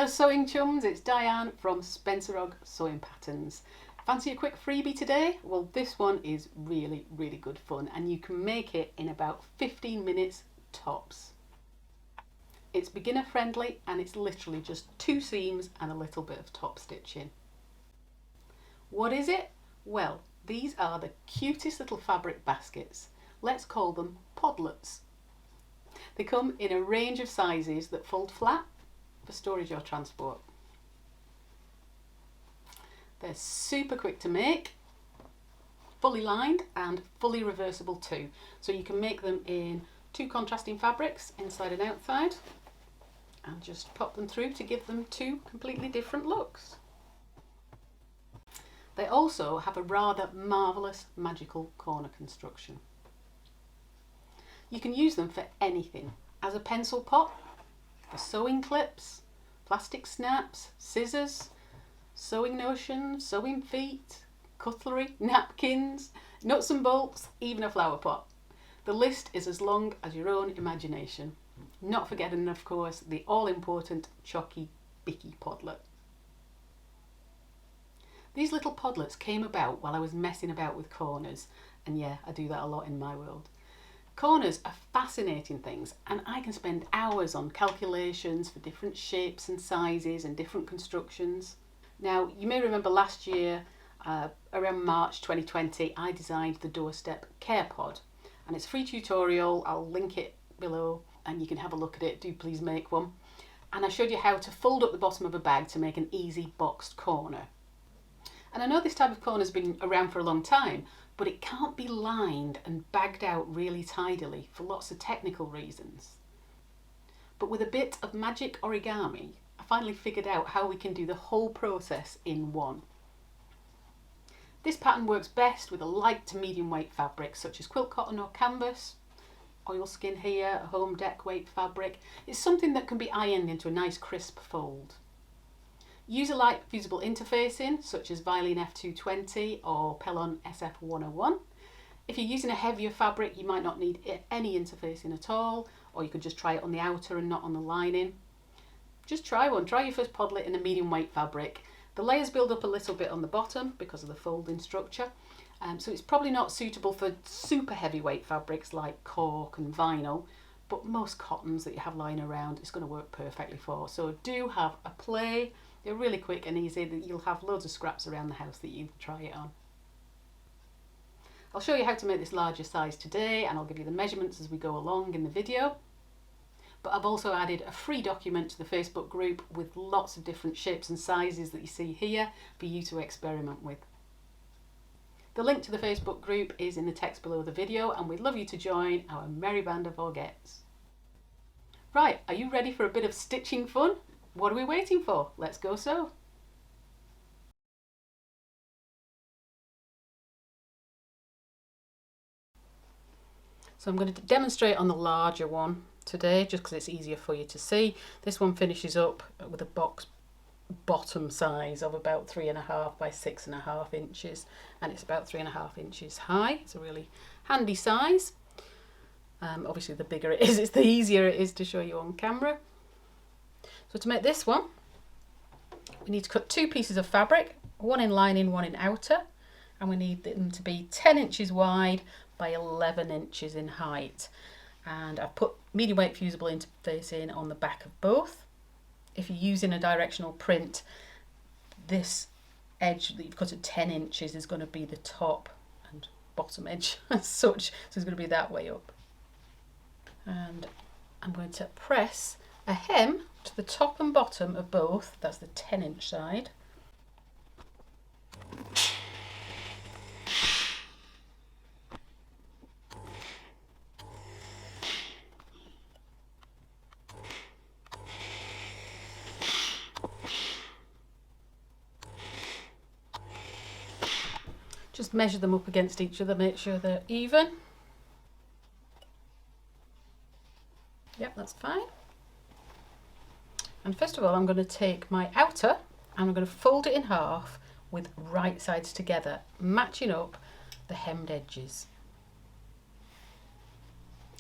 Hello sewing chums, it's Diane from Spencerog Sewing Patterns. Fancy a quick freebie today? Well, this one is really good fun and you can make it in about 15 minutes tops. It's beginner friendly and it's literally just 2 seams and a little bit of top stitching. What is it? Well, these are the cutest little fabric baskets. Let's call them podlets. They come in a range of sizes that fold flat for storage or transport. They're super quick to make, fully lined and fully reversible too. So you can make them in 2 contrasting fabrics, inside and outside, and just pop them through to give them 2 completely different looks. They also have a rather marvellous magical corner construction. You can use them for anything, as a pencil pot, for sewing clips, plastic snaps, scissors, sewing notions, sewing feet, cutlery, napkins, nuts and bolts, even a flower pot. The list is as long as your own imagination. Not forgetting, of course, the all-important choccy bicky podlet. These little podlets came about while I was messing about with corners, and yeah, I do that a lot in my world. Corners are fascinating things and I can spend hours on calculations for different shapes and sizes and different constructions. Now, you may remember last year, around March 2020, I designed the Doorstep Care Pod, and it's a free tutorial. I'll link it below and you can have a look at it. Do please make one. And I showed you how to fold up the bottom of a bag to make an easy boxed corner. And I know this type of corner has been around for a long time, but it can't be lined and bagged out really tidily for lots of technical reasons. But with a bit of magic origami, I finally figured out how we can do the whole process in one. This pattern works best with a light to medium weight fabric such as quilt cotton or canvas, oilskin here, a home deck weight fabric. It's something that can be ironed into a nice crisp fold. Use a light fusible interfacing such as Violin F220 or Pellon SF101. If you're using a heavier fabric, you might not need any interfacing at all, or you could just try it on the outer and not on the lining. Just try one. Try your first podlet in a medium weight fabric. The layers build up a little bit on the bottom because of the folding structure, so it's probably not suitable for super heavyweight fabrics like cork and vinyl, but most cottons that you have lying around it's going to work perfectly for. So do have a play. They're really quick and easy. You'll have loads of scraps around the house that you can try it on. I'll show you how to make this larger size today and I'll give you the measurements as we go along in the video. But I've also added a free document to the Facebook group with lots of different shapes and sizes that you see here for you to experiment with. The link to the Facebook group is in the text below the video and we'd love you to join our merry band of Orgettes. Right, are you ready for a bit of stitching fun? What are we waiting for? Let's go sew. So I'm going to demonstrate on the larger one today just because it's easier for you to see. This one finishes up with a box bottom size of about 3.5 by 6.5 inches and it's about 3.5 inches high. It's a really handy size. Obviously the bigger it is, the easier it is to show you on camera. So to make this one, we need to cut 2 pieces of fabric, one in lining, one in outer, and we need them to be 10 inches wide by 11 inches in height. And I've put medium weight fusible interfacing on the back of both. If you're using a directional print, this edge that you've cut at 10 inches is going to be the top and bottom edge as such, so it's going to be that way up. And I'm going to press a hem to the top and bottom of both, that's the 10-inch side. Just measure them up against each other, make sure they're even. Yep, that's fine. And first of all, I'm going to take my outer and I'm going to fold it in half with right sides together, matching up the hemmed edges.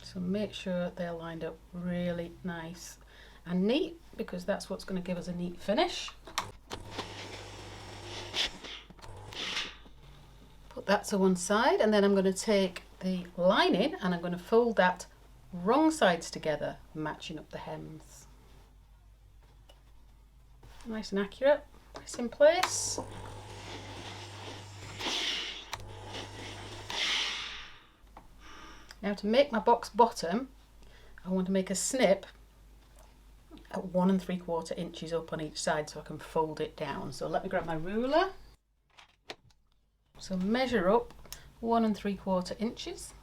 So make sure they're lined up really nice and neat, because that's what's going to give us a neat finish. Put that to one side, and then I'm going to take the lining and I'm going to fold that wrong sides together, matching up the hems. Nice and accurate, nice in place. Now to make my box bottom, I want to make a snip at 1 3/4 inches up on each side so I can fold it down. So let me grab my ruler. So measure up 1 3/4 inches.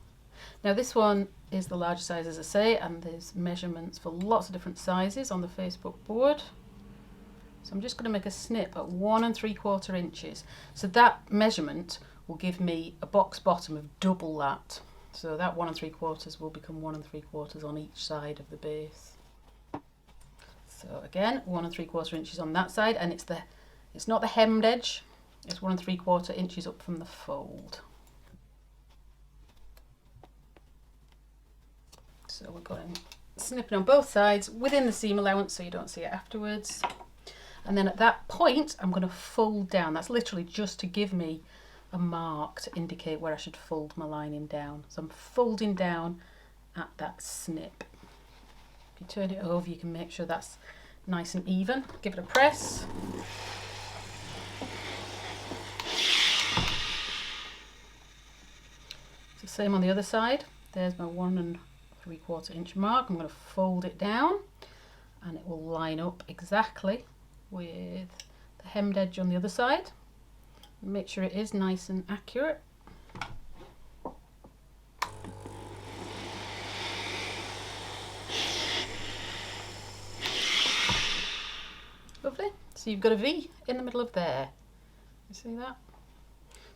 Now this one is the large size, as I say, and there's measurements for lots of different sizes on the Facebook board. So I'm just going to make a snip at 1 3/4 inches. So that measurement will give me a box bottom of double that. So that 1 3/4 will become 1 3/4 on each side of the base. So again, 1 3/4 inches on that side, and it's not the hemmed edge, it's 1 3/4 inches up from the fold. So we're going snipping on both sides within the seam allowance so you don't see it afterwards. And then at that point, I'm going to fold down. That's literally just to give me a mark to indicate where I should fold my lining down. So I'm folding down at that snip. If you turn it over, you can make sure that's nice and even. Give it a press. It's the same on the other side. There's my 1 3/4 inch mark. I'm going to fold it down and it will line up exactly with the hemmed edge on the other side. Make sure it is nice and accurate. Lovely. So you've got a V in the middle of there. You see that?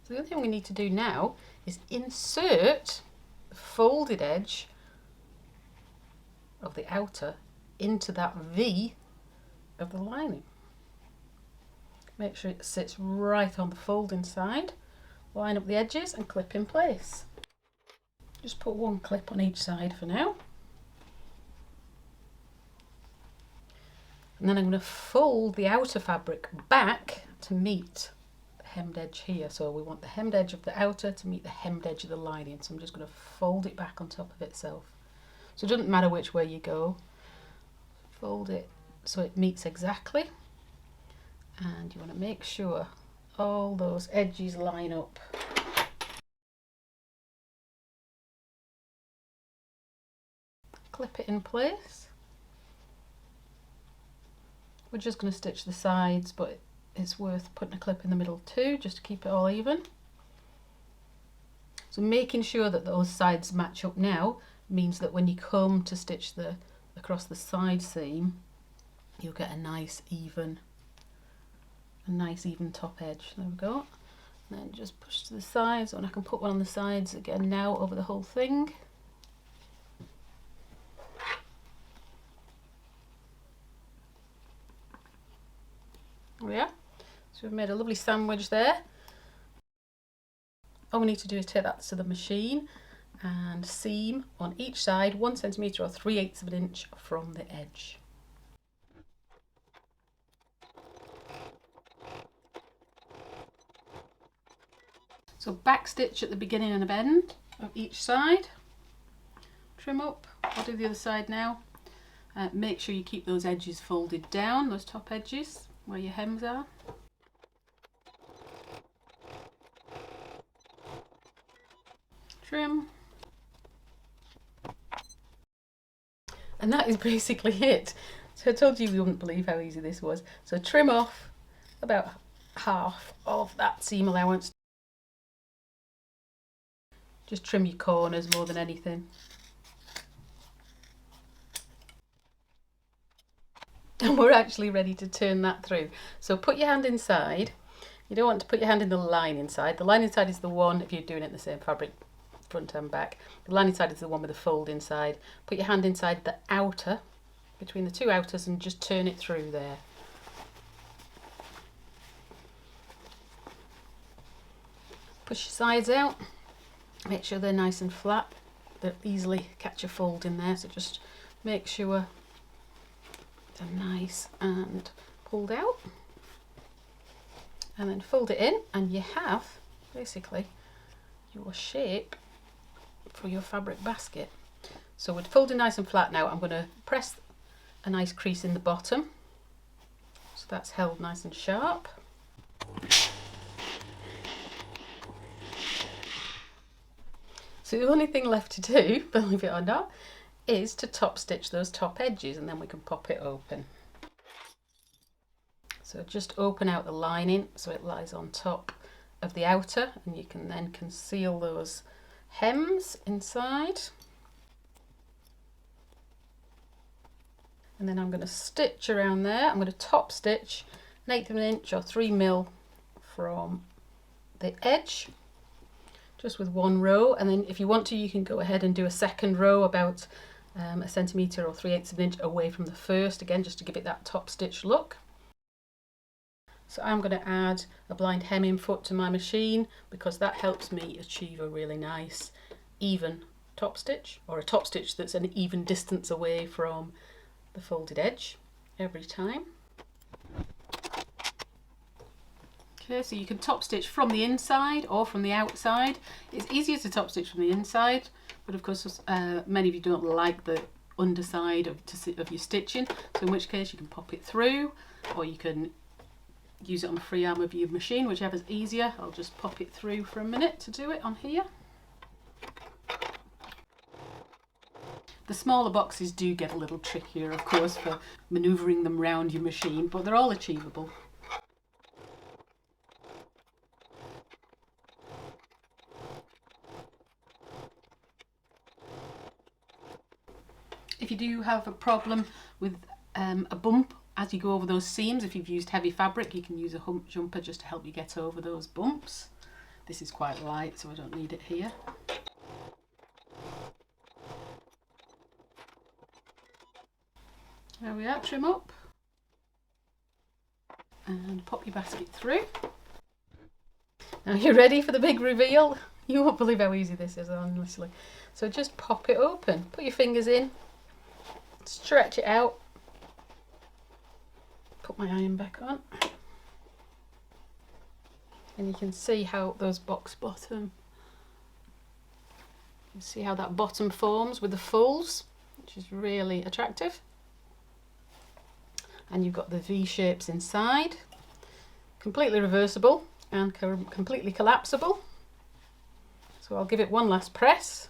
So the other thing we need to do now is insert the folded edge of the outer into that V of the lining. Make sure it sits right on the folding side. Line up the edges and clip in place. Just put one clip on each side for now. And then I'm going to fold the outer fabric back to meet the hemmed edge here. So we want the hemmed edge of the outer to meet the hemmed edge of the lining. So I'm just going to fold it back on top of itself. So it doesn't matter which way you go. Fold it so it meets exactly. And you want to make sure all those edges line up. Clip it in place. We're just going to stitch the sides, but it's worth putting a clip in the middle too, just to keep it all even. So making sure that those sides match up now means that when you come to stitch across the side seam, you'll get a nice even top edge. There we go. And then just push to the sides, and I can put one on the sides again now over the whole thing. There we are. So we've made a lovely sandwich there. All we need to do is take that to the machine and seam on each side 1 centimetre or 3/8 of an inch from the edge. So back stitch at the beginning and the end of each side. Trim up. I'll do the other side now. Make sure you keep those edges folded down, those top edges where your hems are. Trim. And that is basically it. So I told you wouldn't believe how easy this was. So trim off about half of that seam allowance. Just trim your corners more than anything. And we're actually ready to turn that through. So put your hand inside. You don't want to put your hand in the lining side. The lining side is the one, if you're doing it in the same fabric, front and back. The lining side is the one with the fold inside. Put your hand inside the outer, between the two outers, and just turn it through there. Push your sides out. Make sure they're nice and flat. They'll easily catch a fold in there, so just make sure they're nice and pulled out. And then fold it in and you have basically your shape for your fabric basket. So we're folding nice and flat now. I'm going to press a nice crease in the bottom so that's held nice and sharp. So the only thing left to do, believe it or not, is to top stitch those top edges, and then we can pop it open. So just open out the lining so it lies on top of the outer, and you can then conceal those hems inside. And then I'm going to stitch around there. I'm going to top stitch 1/8 of an inch or 3mm from the edge, just with one row. And then if you want to, you can go ahead and do a second row about 1 centimetre or 3/8 of an inch away from the first, again just to give it that top stitch look. So I'm going to add a blind hemming foot to my machine because that helps me achieve a really nice even top stitch, or a top stitch that's an even distance away from the folded edge every time. Okay, so you can top stitch from the inside or from the outside. It's easier to top stitch from the inside, but of course many of you don't like the underside of your stitching, so in which case you can pop it through, or you can use it on the free arm of your machine, whichever's easier. I'll just pop it through for a minute to do it on here. The smaller boxes do get a little trickier, of course, for manoeuvring them around your machine, but they're all achievable. If you do have a problem with a bump as you go over those seams, if you've used heavy fabric, you can use a hump jumper just to help you get over those bumps. This is quite light, so I don't need it here. There we are, trim up and pop your basket through. Now you're ready for the big reveal. You won't believe how easy this is, honestly. So just pop it open, put your fingers in, stretch it out, put my iron back on, and you can see how those box bottom, you can see how that bottom forms with the folds, which is really attractive. And you've got the V shapes inside, completely reversible and completely collapsible. So I'll give it one last press.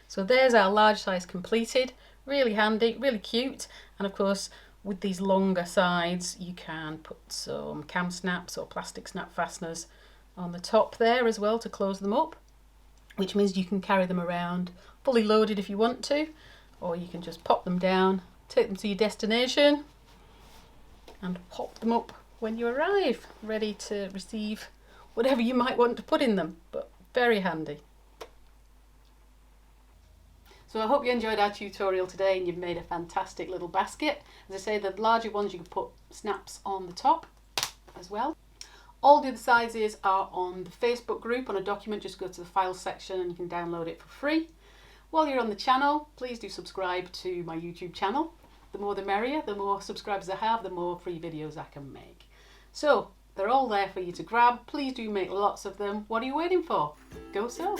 So there's our large size completed. Really handy, really cute, and of course with these longer sides you can put some cam snaps or plastic snap fasteners on the top there as well to close them up, which means you can carry them around fully loaded if you want to, or you can just pop them down, take them to your destination and pop them up when you arrive, ready to receive whatever you might want to put in them, but very handy. So I hope you enjoyed our tutorial today and you've made a fantastic little basket. As I say, the larger ones you can put snaps on the top as well. All the other sizes are on the Facebook group on a document. Just go to the files section and you can download it for free. While you're on the channel, please do subscribe to my YouTube channel. The more the merrier. The more subscribers I have, the more free videos I can make. So they're all there for you to grab. Please do make lots of them. What are you waiting for? Go sew!